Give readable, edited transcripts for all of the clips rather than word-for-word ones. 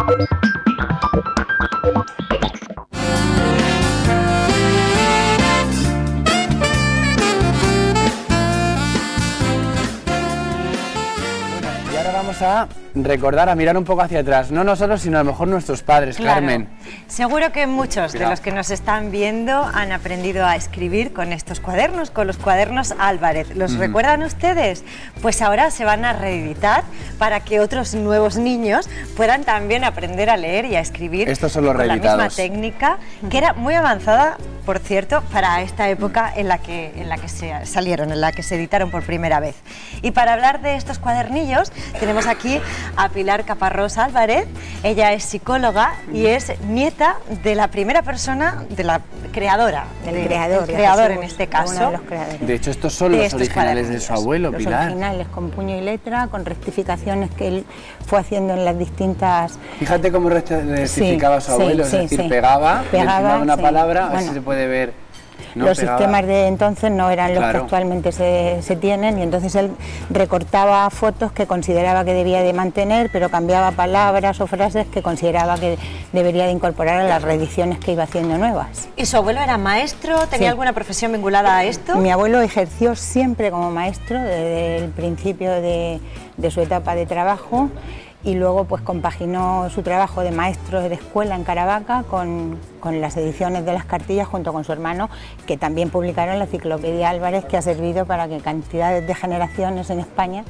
Vamos a recordar, a mirar un poco hacia atrás, no nosotros, sino a lo mejor nuestros padres, claro. Carmen. Seguro que muchos de los que nos están viendo han aprendido a escribir con estos cuadernos, con los cuadernos Álvarez. ¿Los recuerdan ustedes? Pues ahora se van a reeditar para que otros nuevos niños puedan también aprender a leer y a escribir. Estos son los reeditados. Con la misma técnica, que era muy avanzada, por cierto, para esta época en la que se salieron, en la que se editaron por primera vez. Y para hablar de estos cuadernillos tenemos aquí a Pilar Caparrós Álvarez. Ella es psicóloga y es nieta de la primera persona, de la creadora, del creador en este caso. De hecho, estos son los originales de su abuelo, los Pilar. Los originales, con puño y letra, con rectificaciones que él fue haciendo en las distintas... Fíjate cómo rectificaba a su abuelo, es decir, pegaba una palabra, bueno, a ver si se puede ver. No, los sistemas de entonces no eran los que actualmente se tienen, y entonces él recortaba fotos que consideraba que debía de mantener, pero cambiaba palabras o frases que consideraba que debería de incorporar a las reediciones que iba haciendo nuevas. ¿Y su abuelo era maestro? ¿Tenía alguna profesión vinculada a esto? Mi abuelo ejerció siempre como maestro desde el principio de su etapa de trabajo, y luego pues compaginó su trabajo de maestro de escuela en Caravaca con las ediciones de las cartillas junto con su hermano, que también publicaron la Enciclopedia Álvarez, que ha servido para que cantidades de generaciones en España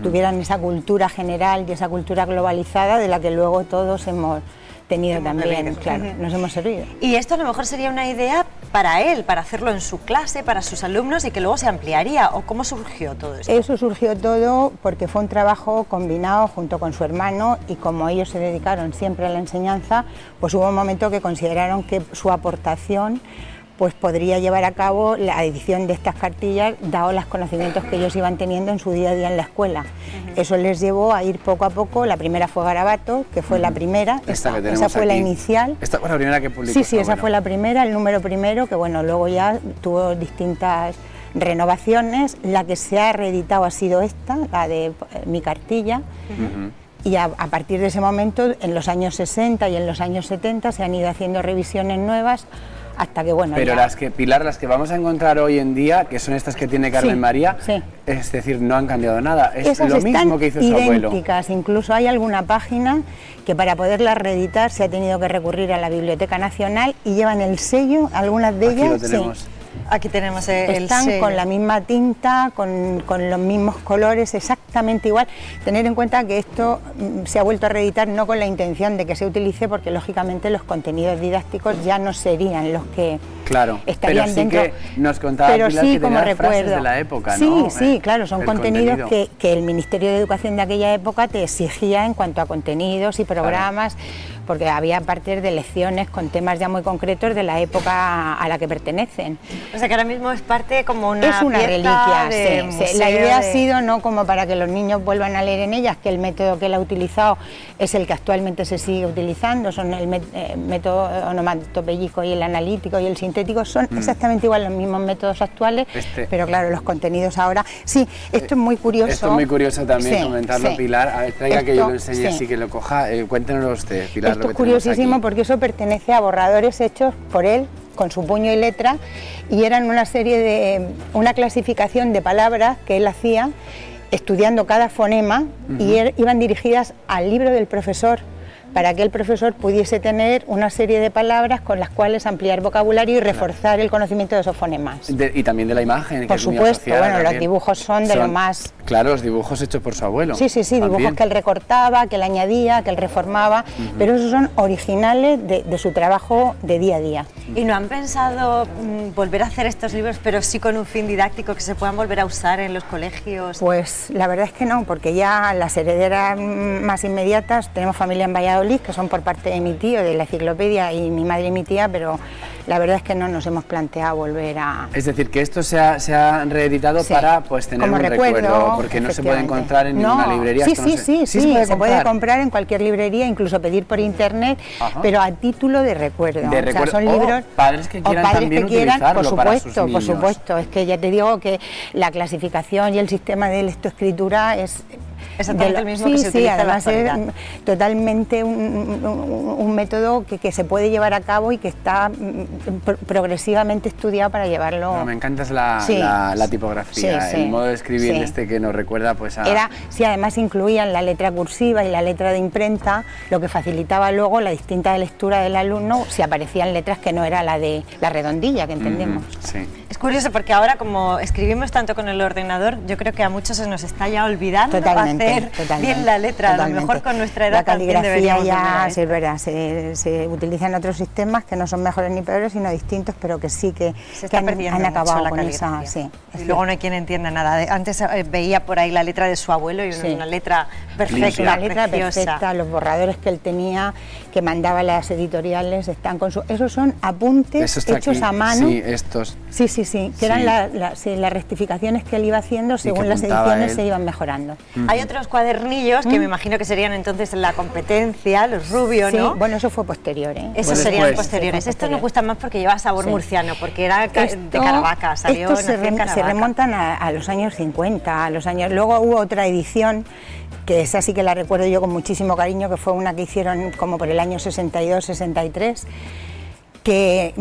tuvieran esa cultura general y esa cultura globalizada de la que luego todos hemos tenido también, claro, nos hemos servido. Y esto a lo mejor sería una idea para él, para hacerlo en su clase, para sus alumnos, y que luego se ampliaría, ¿o cómo surgió todo esto? Eso surgió todo porque fue un trabajo combinado junto con su hermano, y como ellos se dedicaron siempre a la enseñanza, pues hubo un momento que consideraron que su aportación pues podría llevar a cabo la edición de estas cartillas, dado los conocimientos que ellos iban teniendo en su día a día en la escuela. Eso les llevó a ir poco a poco. La primera fue Garabato, que fue la primera, esa fue la inicial. Esta fue la primera que publicó. Sí, esa fue la primera, el número primero, que bueno, luego ya tuvo distintas renovaciones. La que se ha reeditado ha sido esta, la de Mi Cartilla. Y a partir de ese momento, en los años 60 y en los años 70, se han ido haciendo revisiones nuevas, hasta que bueno... Pero ya... Pilar, las que vamos a encontrar hoy en día, que son estas que tiene Carmen María, es decir, no han cambiado nada, es esas lo mismo que hizo su abuelo. Idénticas, incluso hay alguna página que para poderlas reeditar se ha tenido que recurrir a la Biblioteca Nacional, y llevan el sello, algunas de ellas... Aquí lo tenemos. Aquí tenemos el Están sello. Con la misma tinta, con los mismos colores, exactamente igual. Tener en cuenta que esto se ha vuelto a reeditar no con la intención de que se utilice, porque lógicamente los contenidos didácticos ya no serían los que estarían pero sí dentro. Que nos contaba Pilar que tenía frases de la época, ¿no? Sí, claro, son contenidos que el Ministerio de Educación de aquella época te exigía en cuanto a contenidos y programas, porque había partes de lecciones con temas ya muy concretos de la época a la que pertenecen. O sea que ahora mismo es parte como una... Es una reliquia, sí. La idea ha sido no como para que los niños vuelvan a leer en ellas, que el método que él ha utilizado es el que actualmente se sigue utilizando, son el método onomatopéyico y el analítico y el sintético, son exactamente igual los mismos métodos actuales, pero claro, los contenidos ahora... Sí, esto es muy curioso. Esto es muy curioso también comentarlo, Pilar. A ver, traiga que yo lo enseñe así que lo coja. Cuéntenoslo usted, Pilar. Esto es curiosísimo porque eso pertenece a borradores hechos por él con su puño y letra, y eran una clasificación de palabras que él hacía estudiando cada fonema, y iban dirigidas al libro del profesor, para que el profesor pudiese tener una serie de palabras con las cuales ampliar vocabulario y reforzar el conocimiento de esos fonemas. Y también de la imagen. Por supuesto, bueno, los dibujos son de lo más... Claro, los dibujos hechos por su abuelo. Sí, dibujos que él recortaba, que él añadía, que él reformaba, pero esos son originales de su trabajo de día a día. ¿Y no han pensado volver a hacer estos libros, pero sí con un fin didáctico, que se puedan volver a usar en los colegios? Pues la verdad es que no, porque ya las herederas más inmediatas, tenemos familia en Valladolid, que son por parte de mi tío, de la enciclopedia, y mi madre y mi tía, pero la verdad es que no nos hemos planteado volver a... Es decir, que esto se ha reeditado para pues tener un recuerdo, porque no se puede encontrar en ninguna librería. Sí, se puede comprar en cualquier librería, incluso pedir por internet, pero a título de recuerdo. O sea, son libros... padres que quieran también utilizarlo para sus niños. Por supuesto, es que ya te digo que la clasificación y el sistema de lectoescritura es Exactamente el mismo que se utiliza en la además es actualidad. totalmente un método que se puede llevar a cabo y que está progresivamente estudiado para llevarlo. No, me encanta la tipografía, el modo de escribir que nos recuerda pues a... Sí, además incluían la letra cursiva y la letra de imprenta, lo que facilitaba luego la distinta lectura del alumno si aparecían letras que no era la de la redondilla que entendemos. Sí. Es curioso porque ahora como escribimos tanto con el ordenador, yo creo que a muchos se nos está ya olvidando hacer bien la letra, a lo mejor con nuestra edad la caligrafía ya se verá, se utilizan otros sistemas que no son mejores ni peores, sino distintos, pero que sí que han acabado con esa... Sí, y luego no hay quien entienda nada. Antes veía por ahí la letra de su abuelo y una letra perfecta, una letra preciosa. Perfecta, los borradores que él tenía, que mandaba a las editoriales, están con esos son apuntes hechos a mano. Sí, estos. Sí, que eran las rectificaciones que él iba haciendo según las ediciones se iban mejorando. Hay otros cuadernillos que me imagino que serían entonces la competencia, los Rubio, ¿no? Bueno, eso fue posterior, ¿eh? Esos serían posteriores. Estos nos gustan más porque lleva sabor murciano, porque era de Caravaca, salió estos se remontan a los años 50, luego hubo otra edición que esa sí que la recuerdo yo con muchísimo cariño, que fue una que hicieron como por el año 62-63, que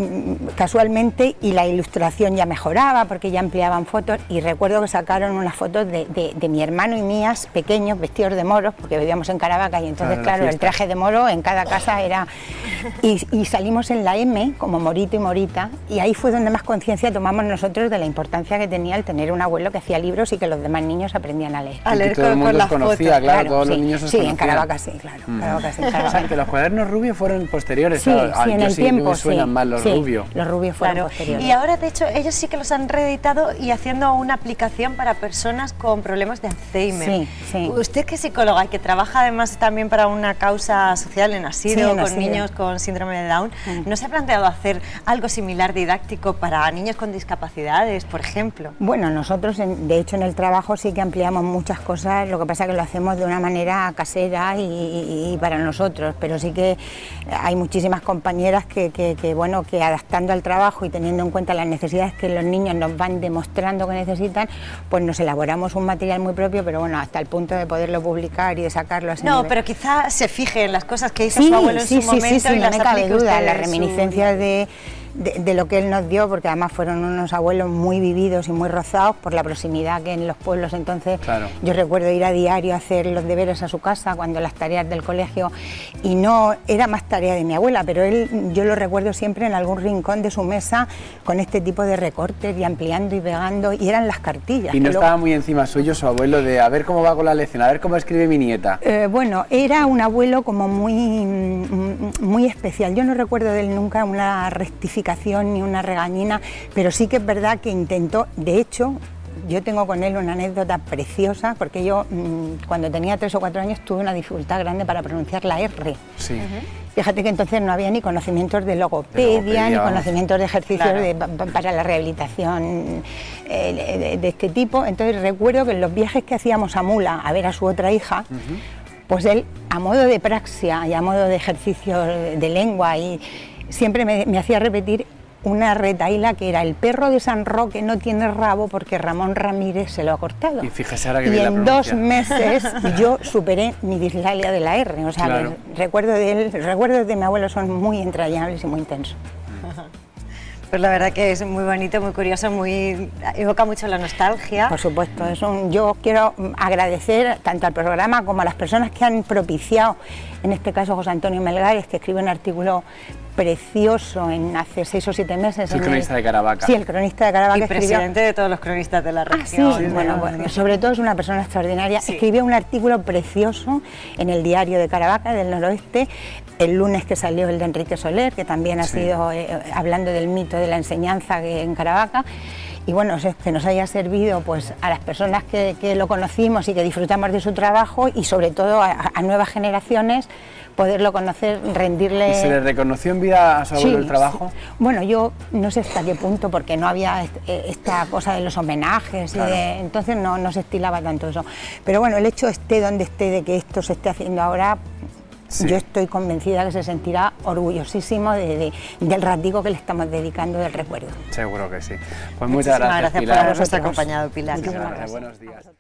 casualmente, y la ilustración ya mejoraba porque ya ampliaban fotos, y recuerdo que sacaron unas fotos de mi hermano y mías pequeños vestidos de moros, porque vivíamos en Caravaca y entonces claro, el traje de moro en cada casa era... Y salimos en la M como Morito y Morita, y ahí fue donde más conciencia tomamos nosotros de la importancia que tenía el tener un abuelo que hacía libros y que los demás niños aprendían a leer. A leer todo el mundo los conocía, claro, todos los niños los conocían. Sí, en Caravaca sí, claro. Caravaca, sí, o sea, que los cuadernos Rubio fueron posteriores. Sí, en el tiempo, más los Rubio. Los Rubio fueron posteriores. Y ahora, de hecho, ellos sí que los han reeditado y haciendo una aplicación para personas con problemas de Alzheimer. Sí. Usted, que es psicóloga y que trabaja además también para una causa social en asilo, con niños con síndrome de Down, ¿no se ha planteado hacer algo similar didáctico para niños con discapacidades, por ejemplo? Bueno, nosotros, de hecho, en el trabajo sí que ampliamos muchas cosas, lo que pasa es que lo hacemos de una manera casera y para nosotros, pero sí que hay muchísimas compañeras que adaptando al trabajo y teniendo en cuenta las necesidades que los niños nos van demostrando que necesitan, pues nos elaboramos un material muy propio, pero bueno, hasta el punto de poderlo publicar y de sacarlo así. No, pero quizá se fije en las cosas que hizo su abuelo en su momento y no las me cabe duda, las reminiscencias de lo que él nos dio, porque además fueron unos abuelos muy vividos y muy rozados por la proximidad que en los pueblos entonces. Claro. Yo recuerdo ir a diario a hacer los deberes a su casa cuando las tareas del colegio, y no era más tarea de mi abuela, pero él, yo lo recuerdo siempre en algún rincón de su mesa con este tipo de recortes y ampliando y pegando, y eran las cartillas. Y no estaba muy encima suyo su abuelo de a ver cómo va con la lección, a ver cómo escribe mi nieta. Bueno, era un abuelo como muy especial. Yo no recuerdo de él nunca una rectificación ni una regañina, pero sí que es verdad que intentó, de hecho, yo tengo con él una anécdota preciosa, porque yo cuando tenía 3 o 4 años tuve una dificultad grande para pronunciar la R. Sí. Fíjate que entonces no había ni conocimientos de logopedia, ni conocimientos de ejercicios para la rehabilitación de este tipo. Entonces recuerdo que en los viajes que hacíamos a Mula a ver a su otra hija, pues él, a modo de praxia y a modo de ejercicio de lengua, y siempre me hacía repetir una retahíla que era: el perro de San Roque no tiene rabo porque Ramón Ramírez se lo ha cortado. Y fíjese ahora que y en 2 meses yo superé mi dislalia de la R. O sea, los recuerdos de mi abuelo son muy entrañables y muy intensos. Pues la verdad que es muy bonito, muy curioso, evoca mucho la nostalgia. Por supuesto, yo quiero agradecer tanto al programa como a las personas que han propiciado, en este caso José Antonio Melgares, que escribe un artículo precioso hace 6 o 7 meses. El cronista de Caravaca. Sí, el cronista de Caravaca. Y presidente de todos los cronistas de la región. Sí, bueno, sobre todo es una persona extraordinaria. Sí. Escribió un artículo precioso en el diario de Caravaca, del Noroeste, el lunes que salió el de Enrique Soler, que también ha sido hablando del mito de la enseñanza en Caravaca. Y bueno, que nos haya servido pues a las personas que lo conocimos y que disfrutamos de su trabajo, y sobre todo a nuevas generaciones, poderlo conocer, rendirle... ¿Y se le reconoció en vida a su abuelo el trabajo? Sí. Bueno, yo no sé hasta qué punto, porque no había esta cosa de los homenajes, claro. Entonces no se estilaba tanto eso. Pero bueno, el hecho esté donde esté de que esto se esté haciendo ahora, yo estoy convencida que se sentirá orgullosísimo del ratico que le estamos dedicando del recuerdo. Seguro que sí. Pues muchas gracias, Pilar. Por habernos acompañado, Pilar. Muchas gracias. Buenos días.